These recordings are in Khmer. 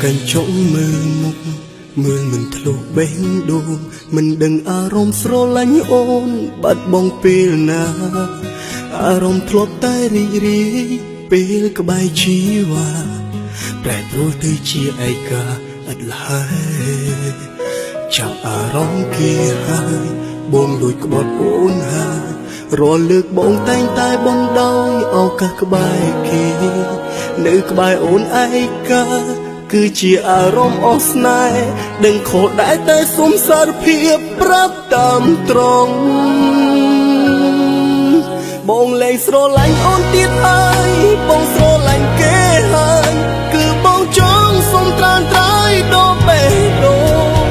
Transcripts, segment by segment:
កាន់ចុងមើលមុខមើលមិនធ្លុះបេះដូងមិនដឹងអារម្មណ៍ស្រឡាញ់អូនបាត់បង់ពេលណាអារម្មណ៍ធ្លាប់តែរីករាយពេលក្បែរជីវ៉ាប្រែប្រួលទៅជាឯកាឥតឡើយចាប់អារម្មណ៍គេហើយបងលួចក្បត់អូនហើយរាល់លើកបងតែងតែបណ្ដោយឱកាសក្បែរគេនៅក្បែរអូនឯកាគឺជាអារម្មណ៍អស់ស្នេហ៍ដឹងខុសដែរតែសុំសារភាពប្រាប់តាមត្រង់បងលែងស្រឡាញ់អូនទៀតហើយបងស្រឡាញ់គេហើយគឺបងចង់សុំត្រានត្រើយដល់បេះដូង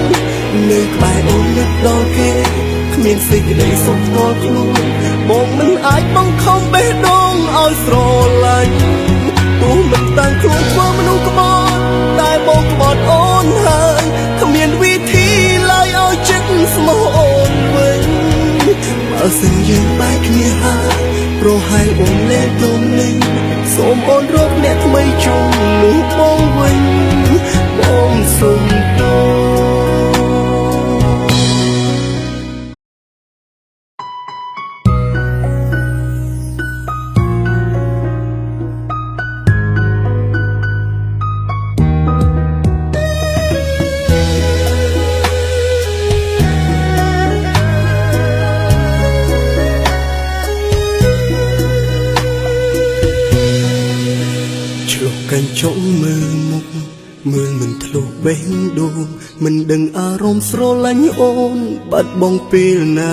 នៅក្បែរអូននឹកដល់គេគ្មានសេចក្តីសុខផ្ទាល់ខ្លួនបងមិនអាចបង្ខំបេះដូងឲ្យស្រឡាញ់ទោះមិនតាំងខ្លួនធ្វើមនុស្សក្បត់តែបងក្បត់អូនហើយគ្មានវិធីឡើយឲ្យចិត្តស្មោះអូនវិញបើសិនយើងបែកគ្នាហើយប្រហែលអូនលែងទំលេងសូមអូនរកអ្នកថ្មីជុំនោះបងវិញបងសុំទោកាន់ចុងមើលមុខមើលមិនធ្លុះបេះដូងមិនដឹងអារម្មណ៍ស្រឡាញ់អូនបាត់បង់ពេលណា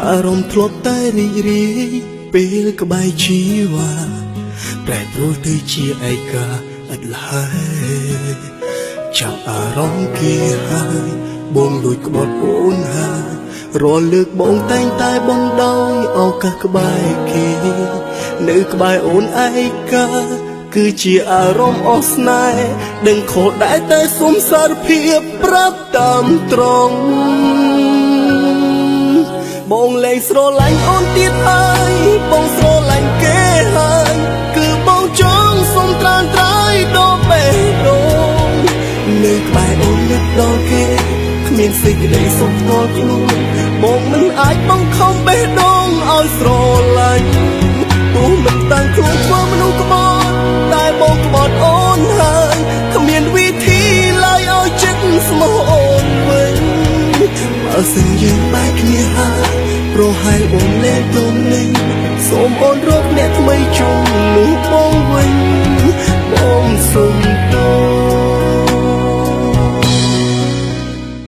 អារម្មណ៍ធ្លាប់តែរីករាយពេលក្បែរជីវ៉ាប្រែប្រួលទៅជាឯកាឥតឡើយចាប់អារម្មណ៍គេហើយបងលួចក្បត់អូនហើយរាល់លើកបងតែងតែបណ្ដោយឱកាសក្បែរគេនៅក្បែរអូនឯកាគឺជាអារម្មណ៍អស់ស្នេហ៍ដឹងខុសដែរតែសុំសារភាពប្រាប់តាមត្រង់បងលែងស្រឡាញ់អូនទៀតហើយបងស្រឡាញ់គេហើយគឺបងចង់សុំត្រានត្រើយដល់បេះដូងនៅក្បែរអូននឹកដល់គេគ្មានសេចក្តីសុខផ្ទាល់ខ្លួនបងមិនអាចបង្ខំបេះដូងឲ្យស្រឡាញ់ទោះមិនតាំងខ្លួនធ្វើមនុស្សក្បត់តែបងក្បត់អូនហើយគ្មានវិធីឡើយឲ្យចិត្តស្មោះអូនវិញបើសិនយើងបែកគ្នាហើយប្រហែលអូនលែងទំលេងសូមអូនរកអ្នកថ្មីជុំនោះប